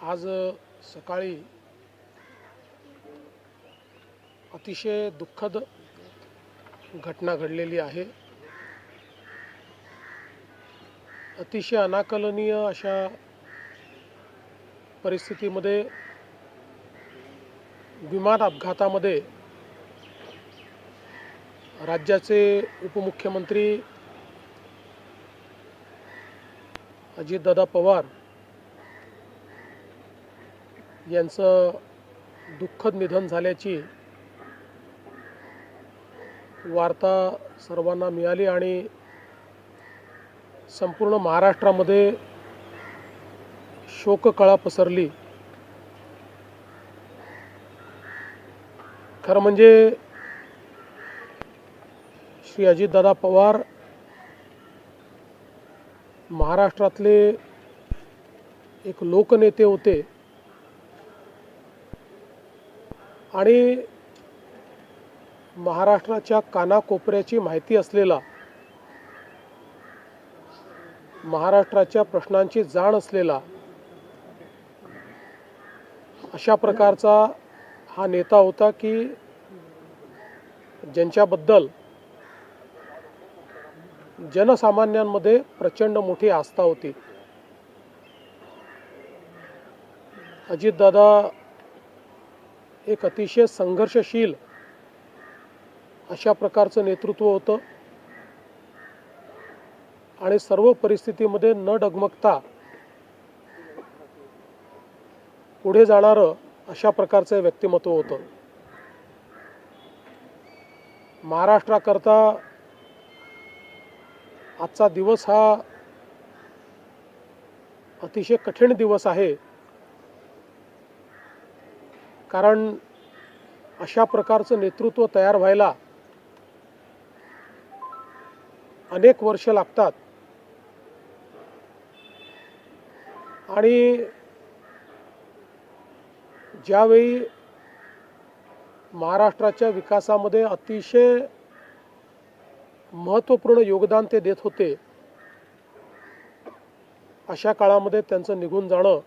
आज सकाळी अतिशय दुःखद घटना घडलेली आहे। अतिशय अनाकलनीय अशा परिस्थितीमध्ये विमान अपघातामध्ये राज्याचे उपमुख्यमंत्री अजितदादा पवार यांचं दुःखद निधन झाल्याची वार्ता सर्वांना मिळाली आणि संपूर्ण महाराष्ट्रामध्ये शोककळा पसरली। खरं म्हणजे श्री अजितदादा पवार महाराष्ट्रातले एक लोकनेते होते आणि महाराष्ट्राच्या कानाकोपऱ्याची माहिती असलेला, महाराष्ट्राच्या प्रश्नांची जाण असलेला अशा प्रकारचा हा नेता होता की ज्यांच्याबद्दल जनसामान्यांमध्ये प्रचंड मोठी आस्था होती। अजितदादा एक अतिशय संघर्षशील अशा प्रकारचं नेतृत्व होतं आणि सर्व परिस्थितीमध्ये न डगमगता पुढे जाणारं अशा प्रकारचं व्यक्तिमत्व होतं। महाराष्ट्राकरता आजचा दिवस हा अतिशय कठीण दिवस आहे, कारण अशा प्रकारचं नेतृत्व तयार व्हायला अनेक वर्ष लागतात आणि ज्यावेळी महाराष्ट्राच्या विकासामध्ये अतिशय महत्त्वपूर्ण योगदान ते देत होते, अशा काळामध्ये त्यांचं निघून जाणं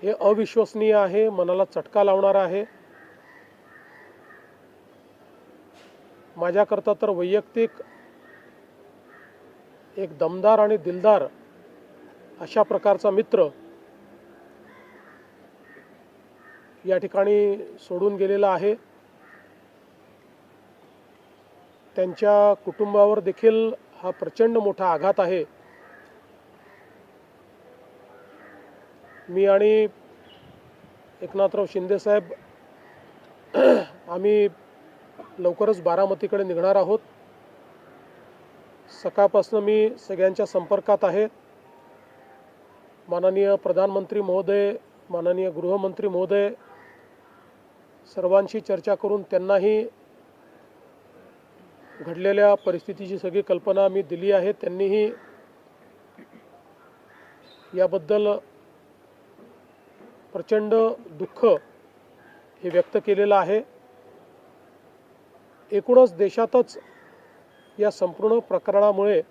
हे अविश्वसनीय आहे, मनाला चटका लावणारा आहे। माझ्याकरता तर वैयक्तिक एक दमदार आणि दिलदार अशा प्रकारचा मित्र या ठिकाणी सोडून गेलेला आहे। त्यांच्या कुटुंबावर देखील हा प्रचंड मोठा आघात आहे। मी आणि एकनाथराव शिंदे साहेब आम्ही लवकरच बारामतीकडे निघणार आहोत। सकाळपासून मी सगळ्यांच्या संपर्कात आहे। माननीय प्रधानमंत्री महोदय, माननीय गृहमंत्री महोदय सर्वांशी चर्चा करून त्यांनाही घडलेल्या परिस्थितीची सगळी कल्पना मी दिली आहे। त्यांनीही याबद्दल प्रचंड दुःख हे व्यक्त केलेलं आहे। एकूणच देशातच या संपूर्ण प्रकरणामुळे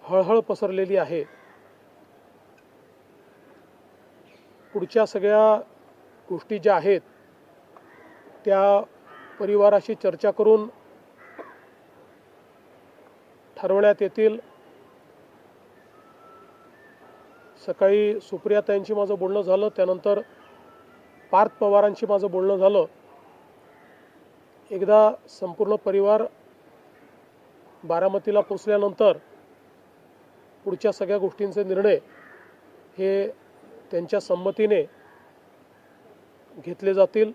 हळहळ पसरलेली आहे। पुढच्या सगळ्या गोष्टी ज्या आहेत त्या परिवाराशी चर्चा करून ठरवण्यात येतील। सकाळी सुप्रियाताईंशी माझं बोलणं झालं, त्यानंतर पार्थ पवारांशी माझं बोलणं झालं। एकदा संपूर्ण परिवार बारामतीला पोचल्यानंतर पुढच्या सगळ्या गोष्टींचे निर्णय हे त्यांच्या संमतीने घेतले जातील।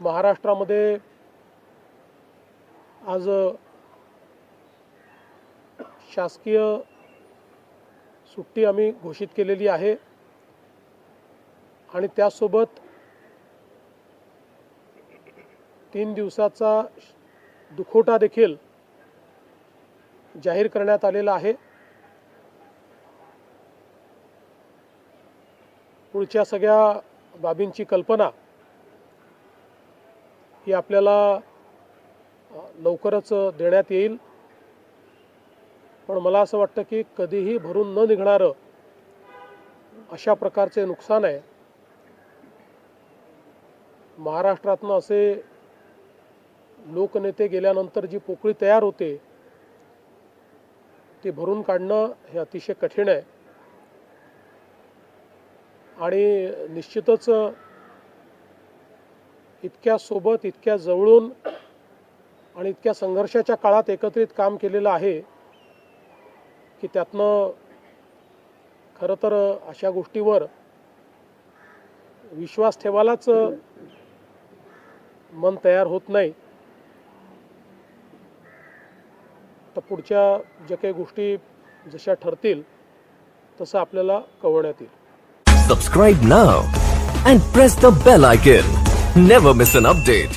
महाराष्ट्रामध्ये आज शासकीय सुट्टी आम्ही घोषित केलेली आहे आणि त्यासोबत 3 दिवसाचा दुखवटा देखील जाहीर करण्यात आलेला आहे। पुढच्या सगळ्या बाबींची कल्पना ही आपल्याला लवकरच देण्यात येईल। पण मला असं वाटतं की कधीही भरून न निघणारं अशा प्रकारचे नुकसान आहे. महाराष्ट्रातनं असे लोकनेते गेल्यानंतर जी पोकळी तयार होते ती भरून काढणं हे अतिशय कठीण आहे. आणि निश्चितच इतक्या सोबत, इतक्या जवळून आणि इतक्या संघर्षाच्या काळात एकत्रित काम केलेलं आहे की त्यातनं खरं तर अशा गोष्टीवर विश्वास ठेवायलाच मन तयार होत नाही. तर पुढच्या ज्या काही गोष्टी जशा ठरतील तसं आपल्याला कळवण्यात येईल. Subscribe now and press the bell icon. Never miss an update.